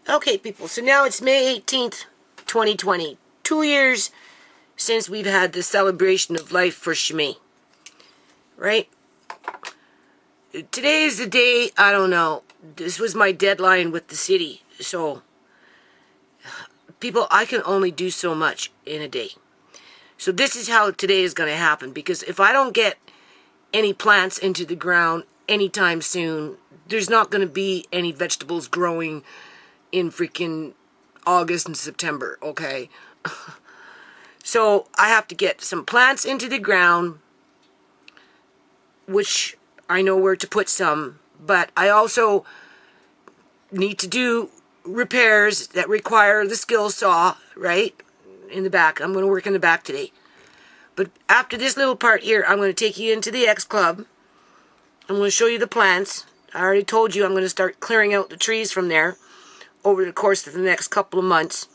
Okay, people, so now it's May 18th, 2020. 2 years since we've had the celebration of life for ShaMay. Right? Today is the day, I don't know. This was my deadline with the city. So, people, I can only do so much in a day. So this is how today is going to happen. Because if I don't get any plants into the ground anytime soon, there's not going to be any vegetables growing in freaking August and September, okay? So I have to get some plants into the ground, which I know where to put some, but I also need to do repairs that require the skill saw, right? In the back. I'm going to work in the back today. But after this little part here, I'm going to take you into the X Club. I'm going to show you the plants. I already told you I'm going to start clearing out the trees from there over the course of the next couple of months,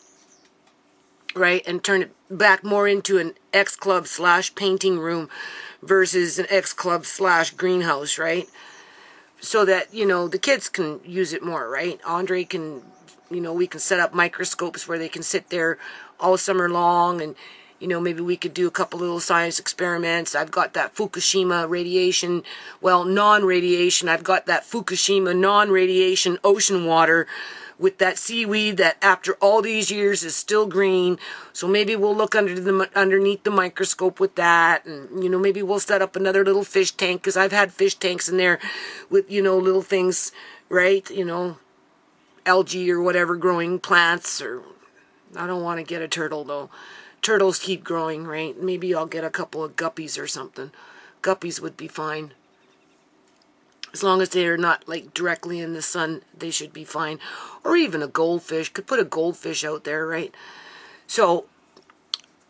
right, and turn it back more into an X Club / painting room versus an X Club / greenhouse, right, so that, you know, the kids can use it more, right? Andre can, you know, we can set up microscopes where they can sit there all summer long, and, you know, maybe we could do a couple little science experiments. I've got that Fukushima radiation, well, non-radiation, I've got that Fukushima non-radiation ocean water with that seaweed that after all these years is still green. So maybe we'll look underneath the microscope with that, and, you know, maybe we'll set up another little fish tank, because I've had fish tanks in there with, you know, little things, right, you know, algae or whatever growing plants, or I don't want to get a turtle though. Turtles keep growing, right? Maybe I'll get a couple of guppies or something. Guppies would be fine. As long as they're not, like, directly in the sun, they should be fine. Or even a goldfish. Could put a goldfish out there, right? So,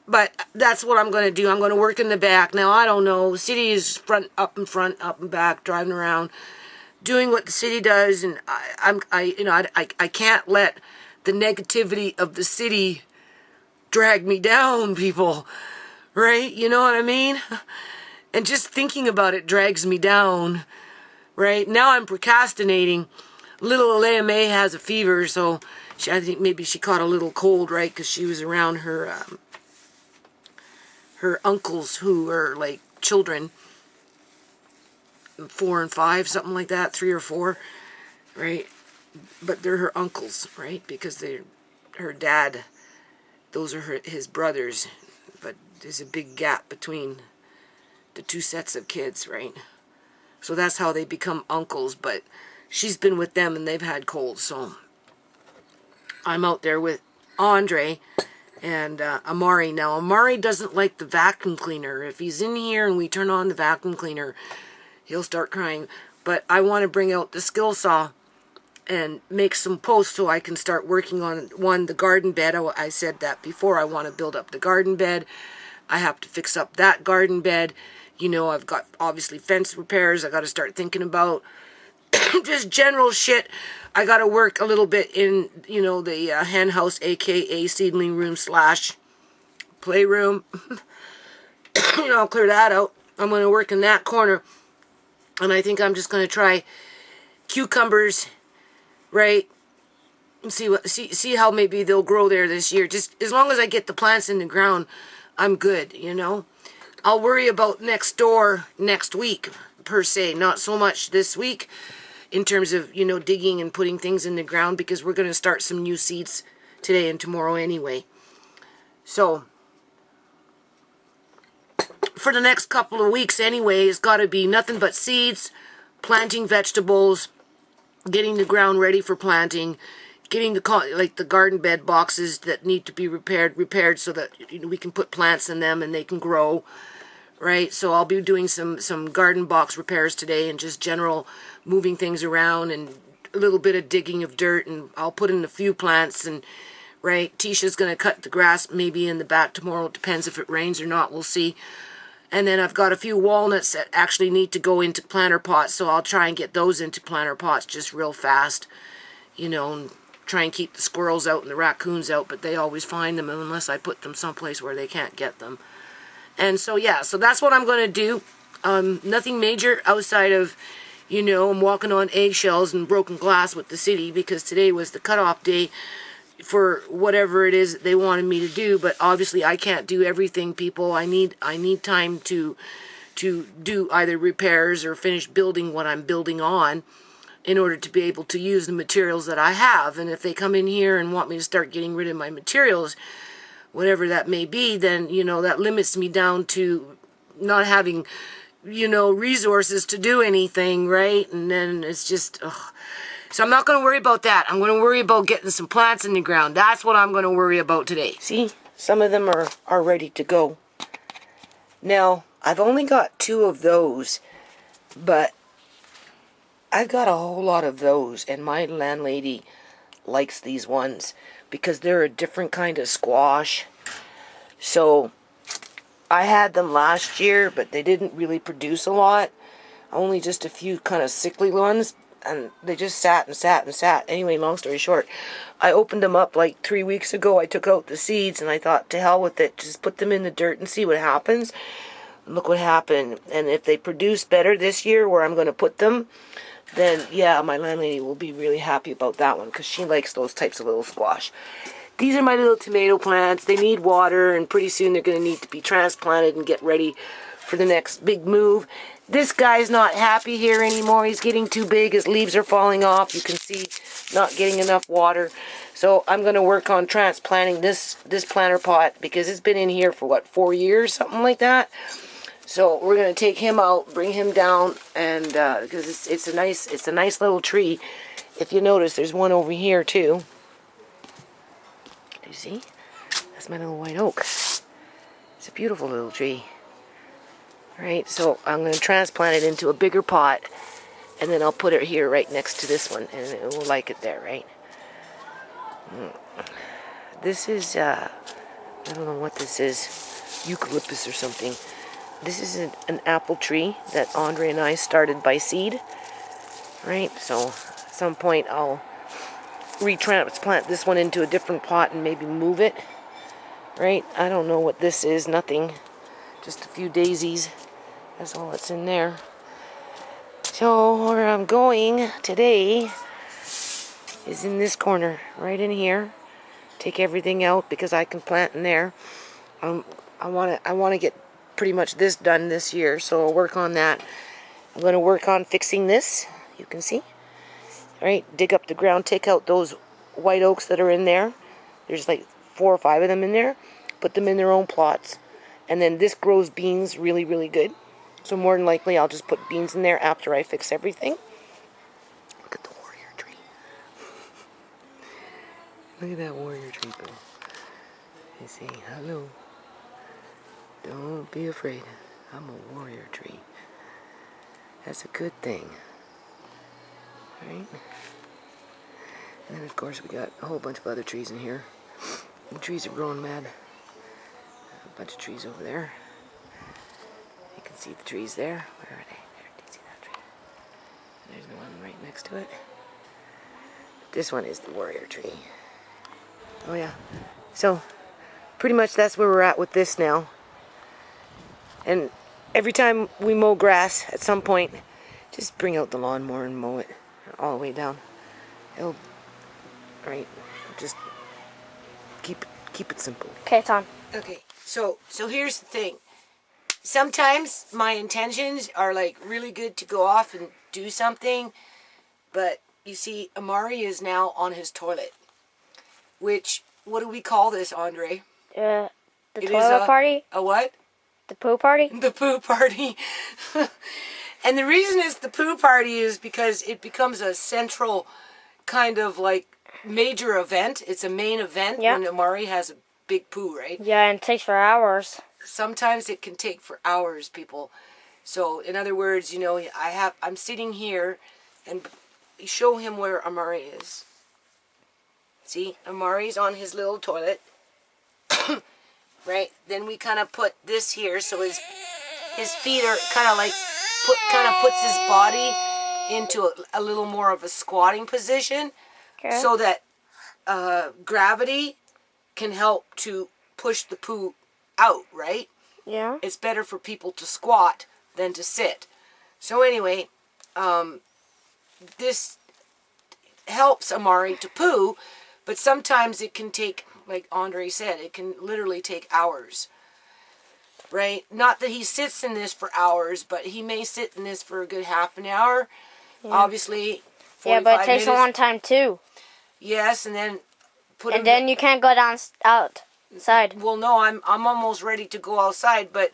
but that's what I'm going to do. I'm going to work in the back. Now, I don't know. The city is up and back, driving around, doing what the city does. And I can't let the negativity of the city drag me down, people. Right? You know what I mean? And just thinking about it drags me down. Right? Now I'm procrastinating. Little Alea May has a fever, so I think maybe she caught a little cold, right? Because she was around her uncles who are like children, 4 and 5, something like that, 3 or 4, right? But they're her uncles, right? Because they're her dad. Those are his brothers. But there's a big gap between the 2 sets of kids, right? So that's how they become uncles, but she's been with them and they've had colds, so I'm out there with Andre and Amari. Now, Amari doesn't like the vacuum cleaner. If he's in here and we turn on the vacuum cleaner, he'll start crying. But I want to bring out the skill saw and make some posts so I can start working on the garden bed. I said that before. I want to build up the garden bed. I have to fix up that garden bed. You know, I've got, obviously, fence repairs I got to start thinking about. Just general shit. I got to work a little bit in, you know, the hen house, a.k.a. seedling room / playroom. You know, I'll clear that out. I'm going to work in that corner. And I think I'm just going to try cucumbers, right? And see how maybe they'll grow there this year. Just as long as I get the plants in the ground, I'm good, you know. I'll worry about next door next week, per se. Not so much this week in terms of, you know, digging and putting things in the ground, because we're going to start some new seeds today and tomorrow anyway. So, for the next couple of weeks anyway, it's got to be nothing but seeds, planting vegetables, getting the ground ready for planting, getting the garden bed boxes that need to be repaired so that, you know, we can put plants in them and they can grow. Right, so I'll be doing some garden box repairs today and just general moving things around and a little bit of digging of dirt, and I'll put in a few plants, and, right, Tisha's going to cut the grass maybe in the back tomorrow. It depends if it rains or not, we'll see. And then I've got a few walnuts that actually need to go into planter pots, so I'll try and get those into planter pots just real fast, you know, and try and keep the squirrels out and the raccoons out, but they always find them unless I put them someplace where they can't get them. And so, yeah, so that's what I'm going to do. Nothing major outside of You know, I'm walking on eggshells and broken glass with the city because today was the cutoff day for whatever it is they wanted me to do. But obviously I can't do everything, people. I need time to do either repairs or finish building what I'm building on in order to be able to use the materials that I have. And if they come in here and want me to start getting rid of my materials, whatever that may be, then, you know, that limits me down to not having, you know, resources to do anything, right? And then it's just, ugh. So I'm not going to worry about that. I'm going to worry about getting some plants in the ground. That's what I'm going to worry about today. See, some of them are ready to go. Now, I've only got 2 of those, but I've got a whole lot of those, and my landlady likes these ones because they're a different kind of squash. So I had them last year, but they didn't really produce a lot. Only just a few kind of sickly ones, and they just sat and sat and sat. Anyway, long story short, I opened them up like 3 weeks ago. I took out the seeds, and I thought, to hell with it, just put them in the dirt and see what happens. Look what happened. And if they produce better this year where I'm going to put them, then yeah, my landlady will be really happy about that one because she likes those types of little squash. These are my little tomato plants. They need water, and pretty soon they're going to need to be transplanted and get ready for the next big move. This guy's not happy here anymore. He's getting too big. His leaves are falling off. You can see not getting enough water. So I'm going to work on transplanting this planter pot because it's been in here for, what, 4 years? Something like that. So we're going to take him out, bring him down, and because it's a nice little tree. If you notice, there's one over here too. Do you see? That's my little white oak. It's a beautiful little tree. Right, so I'm going to transplant it into a bigger pot, and then I'll put it here right next to this one, and it will like it there, right? This is, I don't know what this is, eucalyptus or something. This is an apple tree that Andre and I started by seed, right? So at some point I'll retransplant this one into a different pot and maybe move it, right? I don't know what this is, nothing, just a few daisies. That's all that's in there. So where I'm going today is in this corner, right in here. Take everything out because I can plant in there. I want to get pretty much this done this year, so I'll work on that. I'm going to work on fixing this. You can see. All right, dig up the ground, take out those white oaks that are in there. There's like 4 or 5 of them in there. Put them in their own plots, and then this grows beans really, really good. So more than likely, I'll just put beans in there after I fix everything. Look at the warrior tree. Look at that warrior tree, Bill. They say, hello. Don't be afraid. I'm a warrior tree. That's a good thing. Right? And then, of course, we got a whole bunch of other trees in here. The trees are growing mad. A bunch of trees over there. You can see the trees there. Where are they? There, do you see that tree? There's one right next to it. This one is the warrior tree. Oh yeah. So, pretty much that's where we're at with this now. And every time we mow grass, at some point, just bring out the lawnmower and mow it all the way down. It'll, right, just keep it simple. Okay, it's on. Okay, so here's the thing. Sometimes my intentions are like really good to go off and do something, but you see, Amari is now on his toilet. Which, what do we call this, Andre? The toilet party? A what? The poo party? The poo party. And the reason it's the poo party is because it becomes a central kind of like major event. It's a main event when Amari has a big poo, right? Yeah, and it takes for hours. Sometimes it can take for hours, people. So, in other words, you know, I'm sitting here and show him where Amari is. See, Amari's on his little toilet. Right? Then we kind of put this here so his feet are kind of like puts his body into a little more of a squatting position, so that gravity can help to push the poo out, right? Yeah. It's better for people to squat than to sit. So anyway, this helps Amari to poo, but sometimes it can take, like Andre said, it can literally take hours. Right? Not that he sits in this for hours, but he may sit in this for a good half an hour. Yeah. Obviously, 45 yeah, but it takes minutes. a long time too. Yes, and then then you can't go outside. Well, no, I'm almost ready to go outside, but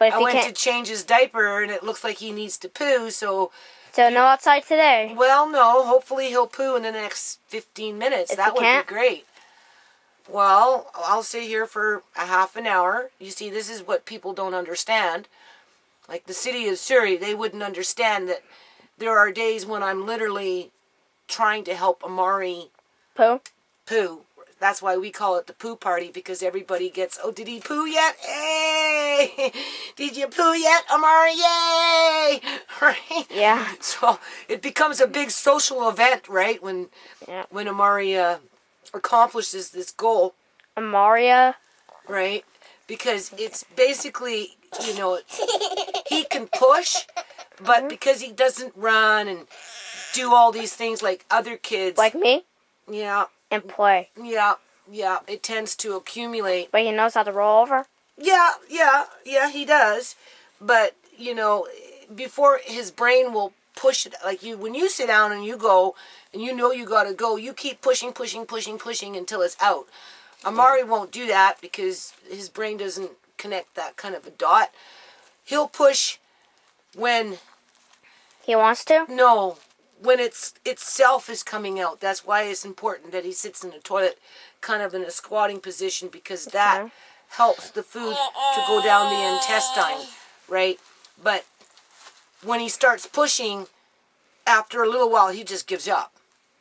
if I went to change his diaper, and it looks like he needs to poo, so no outside today. Well, no, hopefully he'll poo in the next 15 minutes. That would be great. Well, I'll sit here for a half an hour. You see, this is what people don't understand. Like the city of Surrey, they wouldn't understand that there are days when I'm literally trying to help Amari poo. That's why we call it the poo party, because everybody gets, oh, did he poo yet? Hey! Did you poo yet, Amari? Yay! Right? Yeah. So it becomes a big social event, right? When Amari accomplishes this goal. Amaria. Right? Because it's basically, he can push, but because he doesn't run and do all these things like other kids. Like me? Yeah. And play. Yeah, it tends to accumulate. But he knows how to roll over? Yeah, he does. But, before his brain will push it, like when you sit down and you go, and you know you gotta go, you keep pushing until it's out. Amari won't do that because his brain doesn't connect that kind of a dot. He'll push when... He wants to? No. When itself is coming out. That's why it's important that he sits in the toilet kind of in a squatting position, because that helps the food to go down the intestine, right? But when he starts pushing, after a little while, he just gives up.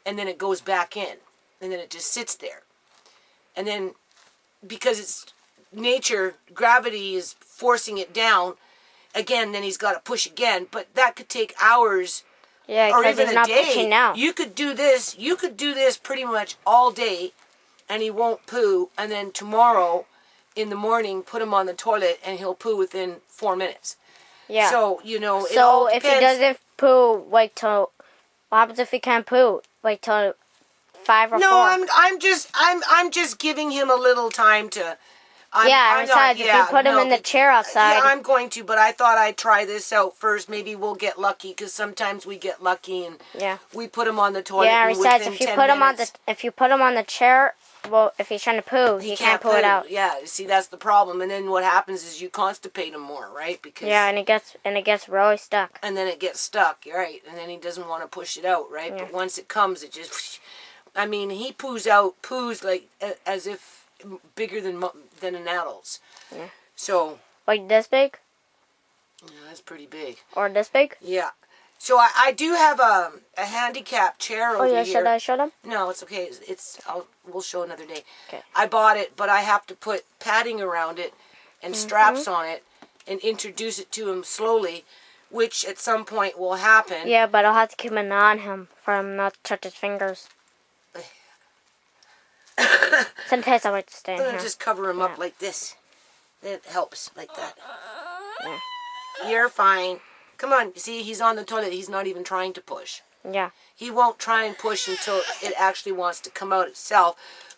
And then it goes back in. And then it just sits there. And then, because it's nature, gravity is forcing it down, again, then he's got to push again. But that could take hours. Yeah, or because even he's not a day. pushing now. You could do this pretty much all day, and he won't poo. And then tomorrow, in the morning, put him on the toilet, and he'll poo within 4 minutes. Yeah. So it all depends. So if he doesn't poo, wait till. What happens if he can't poo? Wait till 5 or 4. No, I'm just giving him a little time to. Besides, if you put him in the chair outside. Yeah, I'm going to, but I thought I'd try this out first. Maybe we'll get lucky, because sometimes we get lucky and we put him on the toilet. Yeah, besides, if you put him on the chair, well, if he's trying to poo, he can't poo it out. Yeah, see, that's the problem. And then what happens is you constipate him more, right? Because and it gets really stuck. And then it gets stuck, right? And then he doesn't want to push it out, right? Yeah. But once it comes, it just. I mean, he poos like as if bigger than an adult's. Yeah. So. Like this big? Yeah, that's pretty big. Or this big? Yeah. So I do have a handicap chair over here. Should I show them? No, it's okay. We'll show another day. Okay. I bought it, but I have to put padding around it and straps on it and introduce it to him slowly, which at some point will happen. Yeah, but I'll have to keep an eye on him for him not to touch his fingers. Sometimes I like to stay in here. Just cover him up like this. It helps like that. Yeah. You're fine. Come on. See, he's on the toilet. He's not even trying to push. Yeah. He won't try and push until it actually wants to come out itself.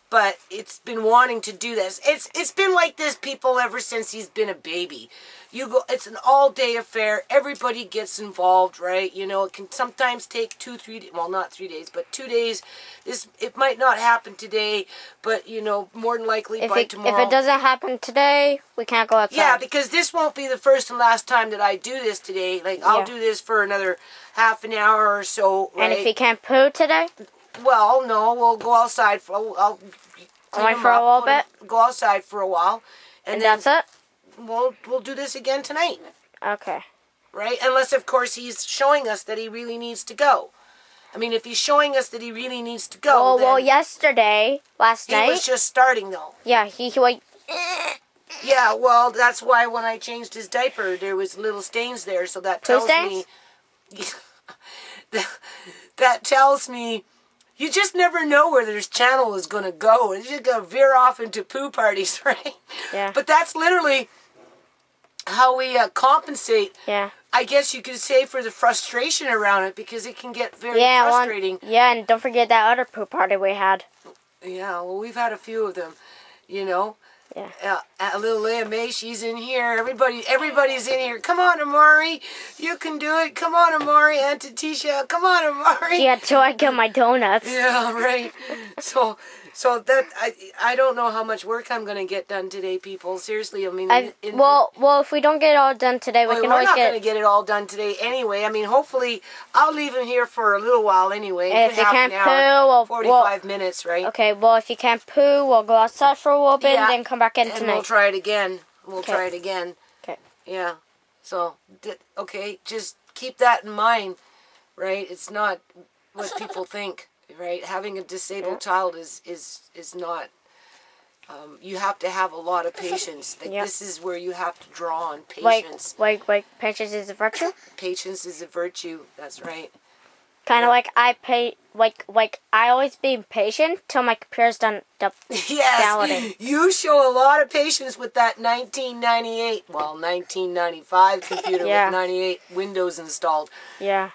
But it's been wanting to do this. It's been like this, people, ever since he's been a baby. It's an all-day affair. Everybody gets involved, right? It can sometimes take 2-3 days. Well, not 3 days, but 2 days. It might not happen today, but, more than likely by tomorrow. If it doesn't happen today, we can't go outside. Yeah, because this won't be the first and last time that I do this today. Like, I'll do this for another half an hour or so, right? And if he can't poo today? Well, no, we'll go outside for. I'll clean for a little bit. Go outside for a while, and then that's it. We'll do this again tonight. Okay. Right, unless of course he's showing us that he really needs to go. I mean, if he's showing us that he really needs to go. Well, last night. He was just starting though. Yeah, he like. Yeah, well, that's why when I changed his diaper, there was little stains there, so that tells me. That tells me. You just never know where this channel is going to go. It's just going to veer off into poo parties, right? Yeah. But that's literally how we compensate I guess you could say for the frustration around it, because it can get very Yeah, frustrating. yeah, and don't forget that other poo party we had. Yeah, well, we've had a few of them, you know. Yeah. Little Leah May, she's in here. Everybody's in here. Come on, Amari. You can do it. Come on, Amari. Aunt Tisha. Come on, Amari. Yeah, till I get my donuts. Yeah, right. So that I don't know how much work I'm gonna get done today, people. Seriously, I mean, well, if we don't get it all done today, we can we're always not get. gonna get it all done today anyway. I mean, hopefully, I'll leave him here for a little while anyway. And if you half can't an hour, poo, 45 minutes, right? Okay, well, if you can't poo, we'll go outside for a little bit and then come back in tonight. And we'll try it again. Try it again. Okay. Yeah. So, okay, just keep that in mind, right? It's not what people think, right? Having a disabled child is not. You have to have a lot of patience. This is where you have to draw on patience. Like, patience is a virtue? Patience is a virtue. That's right. Kind of like I always be patient till my computer's done downloading. You show a lot of patience with that 1995 computer with 98 Windows installed. Yeah.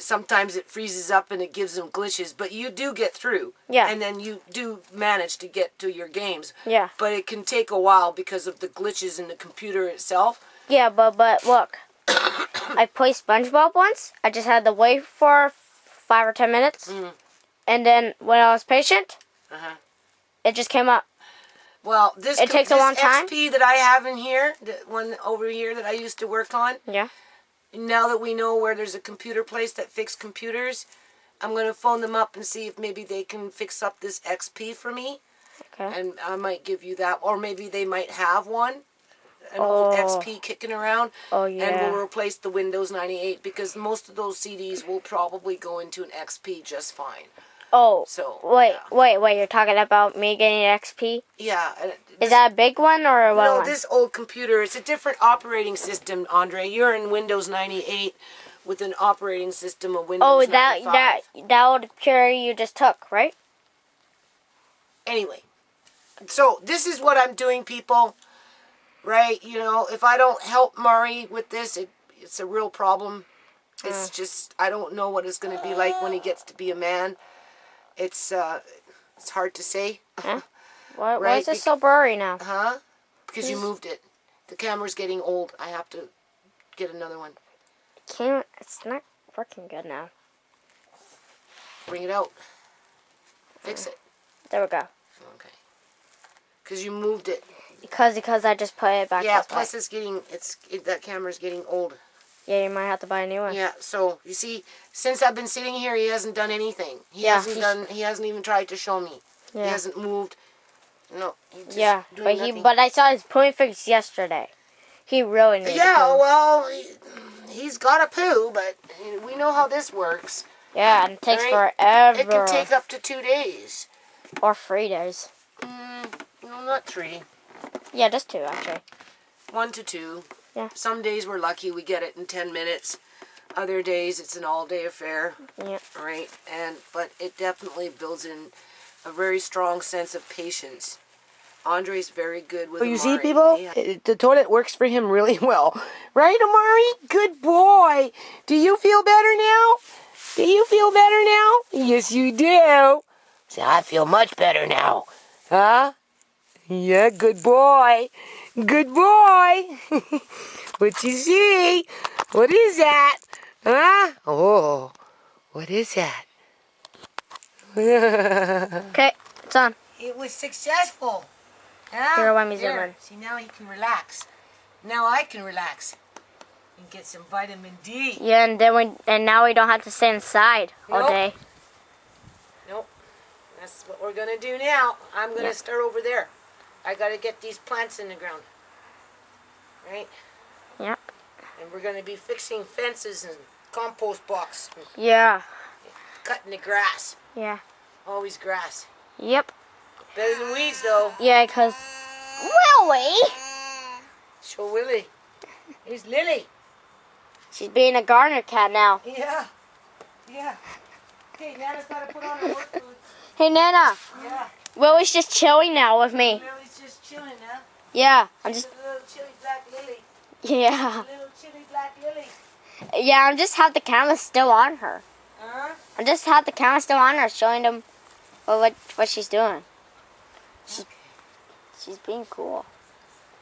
Sometimes it freezes up and it gives them glitches, but you do get through. Yeah. And then you do manage to get to your games. Yeah. But it can take a while because of the glitches in the computer itself. Yeah, but look. I played SpongeBob once. I just had to wait for 5 or 10 minutes. And then when I was patient, it just came up. Well, this takes a long time. XP that I have in here, the one over here that I used to work on. Yeah. Now that we know where there's a computer place that fixes computers, I'm going to phone them up and see if maybe they can fix up this XP for me. Okay. And I might give you that. Or maybe they might have one. An old XP kicking around. Oh, yeah. And we'll replace the Windows 98 because most of those CDs will probably go into an XP just fine. Oh. So wait, you're talking about me getting an XP? Yeah. Is that a big one or a little one? No, this old computer, it's a different operating system, Andre. You're in Windows 98 with an operating system of Windows 95. that old computer you just took, right? Anyway. So, this is what I'm doing, people. Right? You know, if I don't help Murray with this, it's a real problem. It's just, I don't know what it's going to be like when he gets to be a man. It's hard to say. Huh? Why is it so blurry now? Huh? Because you moved it. The camera's getting old. I have to get another one. It's not working good now. Bring it out. Fix it. There we go. Okay. Because you moved it. Because I just put it back. Yeah. Plus, that camera's getting old. Yeah, you might have to buy a new one. Yeah. So you see, since I've been sitting here, he hasn't done anything. He hasn't even tried to show me. Yeah. He hasn't moved. No. But I saw his pooing fix yesterday. He really needs to poo. Well, he's got a poo, but we know how this works. Yeah, and it takes forever. It can take up to 2 days. Or 3 days. No, not 3. Yeah, just 2, actually. 1 to 2. Yeah. Some days we're lucky we get it in 10 minutes. Other days it's an all-day affair. Yeah. Right? But it definitely builds in a very strong sense of patience. Andre's very good with Amari. You see, people? The toilet works for him really well. Right, Amari? Good boy. Do you feel better now? Do you feel better now? Yes, you do. So I feel much better now. Huh? Yeah, good boy. Good boy. What you see? What is that? Huh? Oh, what is that? Okay, it's on. It was successful. Huh? Here, let me zoom in. See, now he can relax. Now I can relax and get some vitamin D. Yeah, and now we don't have to stay inside all day. Nope. That's what we're gonna do now. I'm gonna start over there. I gotta get these plants in the ground. Right? Yeah. And we're gonna be fixing fences and compost box. And yeah. cutting the grass. Yeah. Always grass. Yep. Better than weeds, though. Yeah, because Willie. Show Willie. Here's Lily. She's being a gardener cat now. Yeah. Yeah. Hey, Nana's got to put on her work boots. Hey, Nana. Yeah. Willie's just chilling now with me. Willie's just chilling, huh? Yeah, I'm just. A little chilly black Lily. Yeah. A little chilly black lily. Yeah, I just have the camera still on her. Huh? I just have the camera still on her, showing them what she's doing. She's being cool.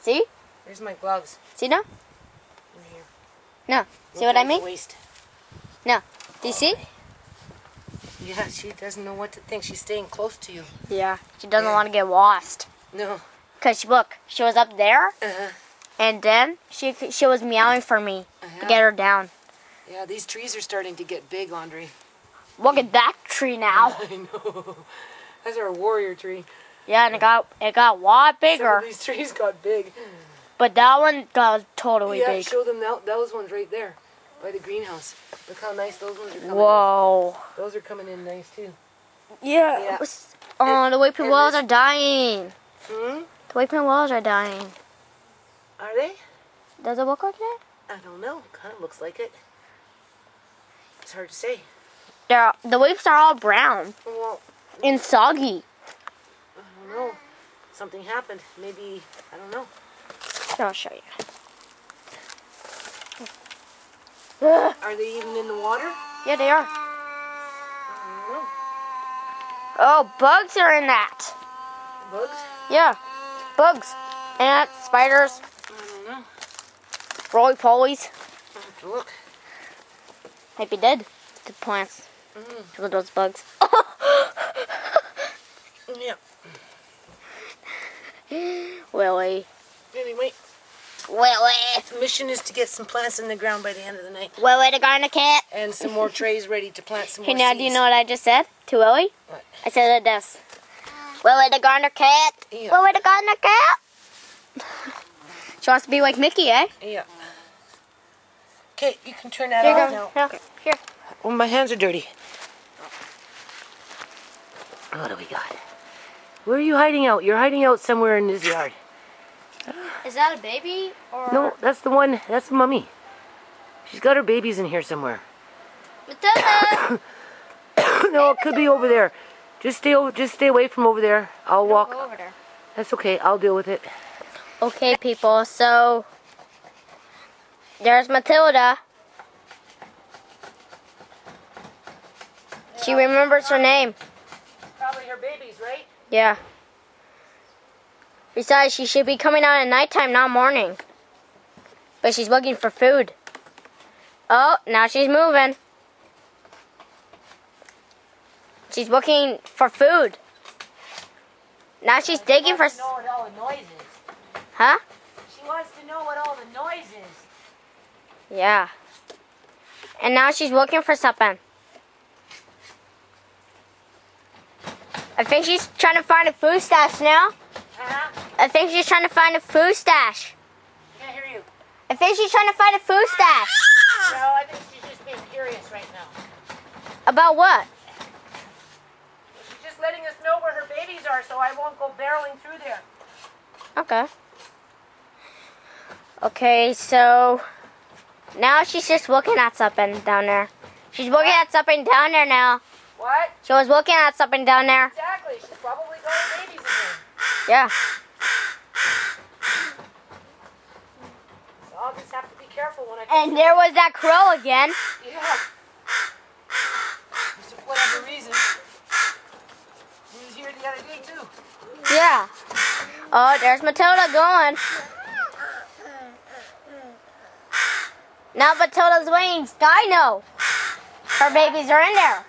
See? Where's my gloves? See now? In here. No. See what I mean? Waist. No. Do you see? Yeah, she doesn't know what to think. She's staying close to you. Yeah. She doesn't want to get lost. No. Cause look, she was up there, Uh-huh. and then she was meowing for me to get her down. Yeah, these trees are starting to get big, Andre. Look at that tree now. I know. That's our warrior tree. Yeah, and it got a lot Some bigger, of these trees got big. but that one got totally Yeah, big. show them those ones right there by the greenhouse. Look how nice those ones are coming Whoa. in. Those are coming in nice too. Yeah. Yeah. Oh, the whipping and walls this- are dying. Hmm? The whipping walls are dying. Are they? Does it look like that? I don't know. Kind of looks like it. It's hard to say. The whips are all brown Well, and soggy. I don't know. Something happened. Maybe, I don't know. Here, I'll show you. Are they even in the water? Yeah, they are. I don't know. Oh, bugs are in that. Bugs? Yeah, bugs, ants, spiders, I don't know. roly-polies. I'll have to look. Maybe dead. The plants. Look at those bugs. Yeah. Willie. Anyway, Willie. the mission is to get some plants in the ground by the end of the night. Willie the gardener cat. And some more trays ready to plant some Hey, more now seeds. do you know what I just said to Willie? What? I said it this. Willie the gardener cat. Yeah. Willie the gardener cat. She wants to be like Mickey, eh? Yeah. Okay, you can turn that Here you off go. now. No. Here. Oh, my hands are dirty. What do we got? Where are you hiding out? You're hiding out somewhere in this yard. Is that a baby or? No, that's the one. That's the mummy. She's got her babies in here somewhere. Matilda. No, it could be over there. Just stay away from over there. I'll walk. Go over there. That's okay. I'll deal with it. Okay, people. So there's Matilda. She remembers her name. Probably her babies, right? Yeah. Besides, she should be coming out at nighttime, not morning. But she's looking for food. Oh, now she's moving. She's looking for food. Now she's digging for... She wants to know what all the noise is. Huh? She wants to know what all the noise is. Yeah. And now she's looking for something. I think she's trying to find a food stash now. I think she's trying to find a food stash. Can't hear you. I think she's trying to find a food stash. No, I think she's just being curious right now. About what? She's just letting us know where her babies are so I won't go barreling through there. Okay. Okay, so now she's just looking at something down there. She's looking at something down there now. What? She was looking at something down there. Exactly. She's probably got her babies in there. Yeah. So I'll just have to be careful when I come. And there was that crow again. Yeah. For whatever reason. He was here the other day too. Yeah. Oh, there's Matilda going. Now Matilda's weighing Skyno. Her babies are in there.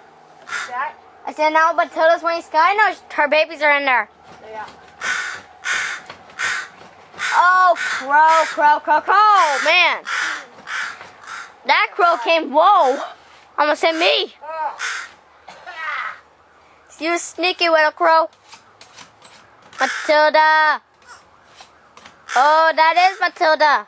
That? I said now Matilda's weighing Skyno. Her babies are in there. Yeah. Oh, crow, crow, crow, crow. Man. That crow came, whoa. Almost hit me. Oh. You sneaky little crow. Matilda. Oh, that is Matilda.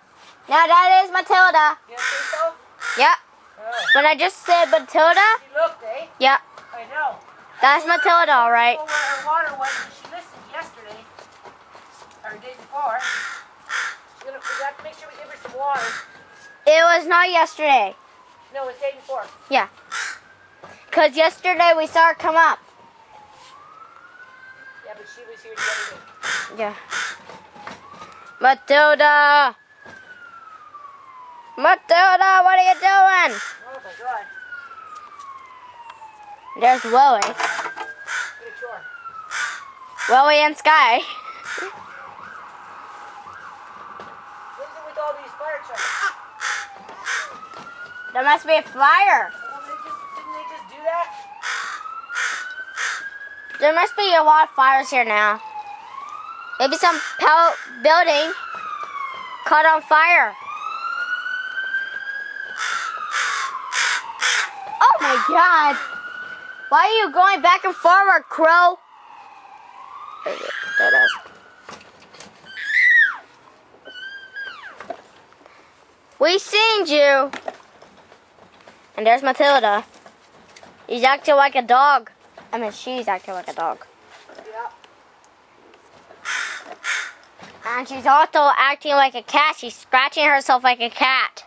Now that is Matilda. You think so? Yep. Oh. When I just said Matilda, She looked, eh? yep. I know. That's Matilda, all right. I know where her water was and she listened yesterday. Or the day before. We have to make sure we give her some water. It was not yesterday. No, it was the day before. Yeah. Because yesterday we saw her come up. Yeah, but she was here the other day. Yeah. Matilda. Matilda, what are you doing? Oh my God. There's Willie. Good chore. Willie and Sky. What is it with all these fire trucks? There must be a fire. Well, didn't they just do that? There must be a lot of fires here now. Maybe some building caught on fire. Oh my God. Why are you going back and forward, Crow? There it is. We seen you. And there's Matilda. He's acting like a dog. I mean, she's acting like a dog. Yeah. And she's also acting like a cat. She's scratching herself like a cat.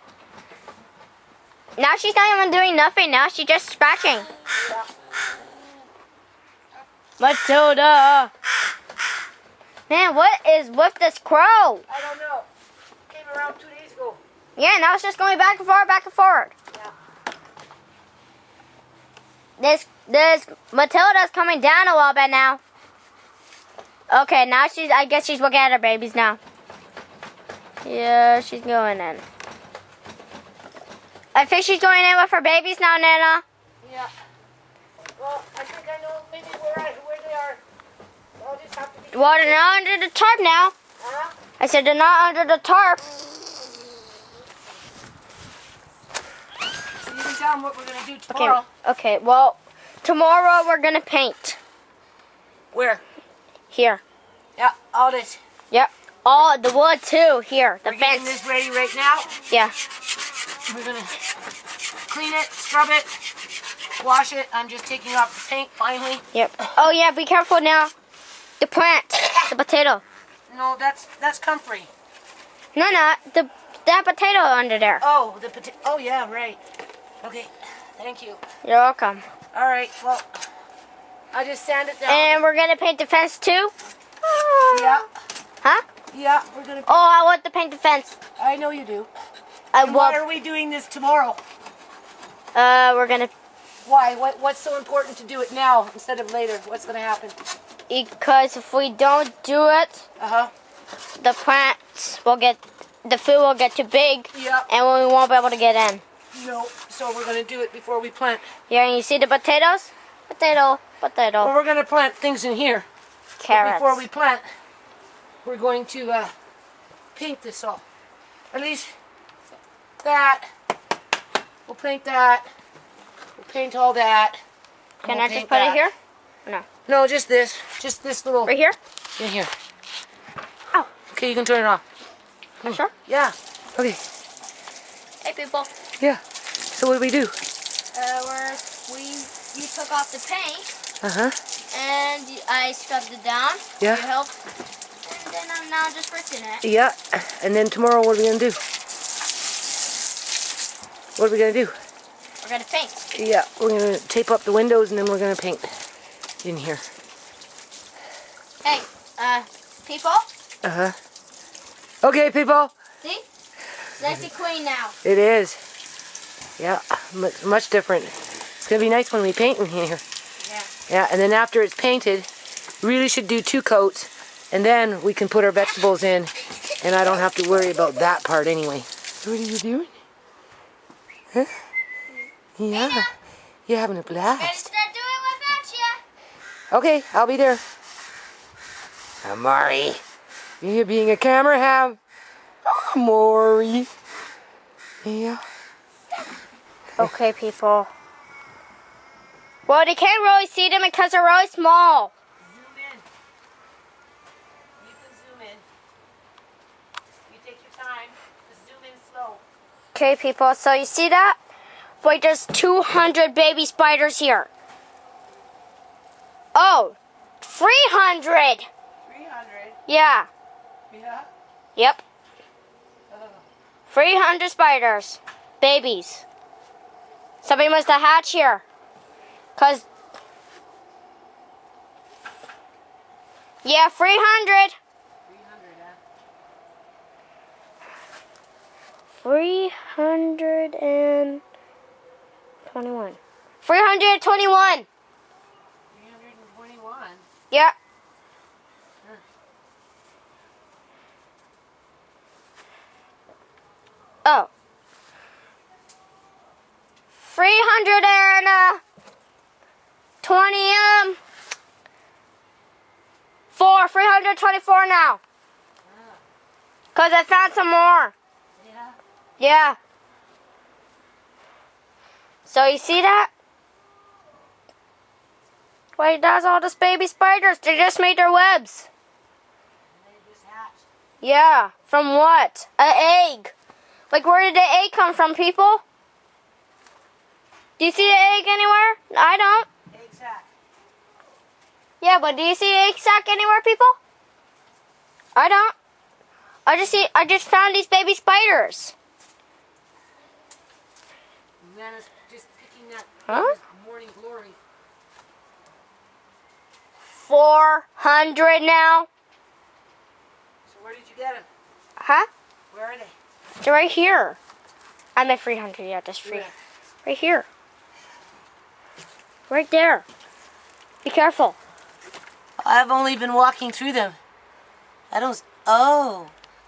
Now she's not even doing nothing. Now she's just scratching. Yeah. Matilda. Man, what is with this crow? I don't know. Came around 2 days ago. Yeah, now it's just going back and forward, back and forward. Yeah. This Matilda's coming down a little bit now. Okay, now I guess she's looking at her babies now. Yeah, she's going in. I think she's going in with her babies now, Nana. Yeah. Well, I think I know maybe where they are. I'll just have to be... Well, they're not under the tarp now. Huh? I said they're not under the tarp. So you can tell them what we're going to do tomorrow. Okay, well, tomorrow we're going to paint. Where? Here. Yeah, all this. Yep. All the wood too, here. The We're getting fence. this ready right now. Yeah. We're going to clean it, scrub it, wash it. I'm just taking off the paint finally. Yep. Oh yeah, be careful now. The plant. The potato. No, that's comfrey. No, that potato under there. Oh, the potato. Oh, yeah, right. Okay, thank you. You're welcome. All right, well, I just sand it down. And we're gonna paint the fence too? Yeah, Huh? yeah, we're going to... Oh, I want to paint the fence. I know you do. I And why will. are we doing this tomorrow? We're gonna, Why? What's so important to do it now instead of later? What's going to happen? because if we don't do it, Uh-huh. the plants will get, the food will get too big, Yeah. and we won't be able to get in. No, so we're going to do it before we plant. Yeah, and you see the potatoes? Potato, Well, potato, we're going to plant things in here. carrots. Before we plant, we're going to paint this all. At least that. We'll paint that. We'll paint all that. Can We'll I just paint put that. it here? No. No, just this. Just this little Right here? in here. Oh. Okay, you can turn it off. You sure? Yeah. Okay. Hey people. Yeah. So what do we do? You took off the paint Uh-huh. and I scrubbed it down. Yeah. You helped. And then I'm now just fixing it. Yeah. And then tomorrow, what are we going to do? What are we going to do? We're gonna paint. Yeah, we're going to tape up the windows and then we're going to paint in here. Hey, people, Uh-huh. Okay, people. see? It's nice and clean now. It is. Yeah, much different. It's going to be nice when we paint in here. Yeah. Yeah, and then after it's painted, we really should do 2 coats. And then we can put our vegetables in. And I don't have to worry about that part anyway. What are you doing? Huh? Yeah. You're having a Ready to blast. start doing without you. Okay, I'll be there. Amari. You're being a camera ham. Oh, Maury. Yeah. Okay, people. Well, they can't really see them because they're really small. Zoom in. You can zoom in. You take your time. Just zoom in slow. Okay, people, so you see that? Wait, there's 200 baby spiders here. Oh, 300. 300. Yeah. Yeah. Yep. 300 spiders. Babies. Somebody must have hatched here. Cause, yeah, 300. 300, huh? 321. 321. 321. Yeah. Oh. 320, 324 now. Because I found some more. Yeah. Yeah. So you see that? Wait, that's all those baby spiders. They just made their webs. And they just hatched. Yeah. From what? An egg. Like, where did the egg come from, people? Do you see the egg anywhere? I don't. Egg sack. Yeah, but do you see the egg sack anywhere, people? I don't. I just found these baby spiders. Nana's just picking that Huh? morning glory. 400 now. So where did you get them? Huh? Where are they? They're right here. I'm at 300. Yeah, that's free. Where? Right here. Right there. Be careful. I've only been walking through them. I don't... Oh.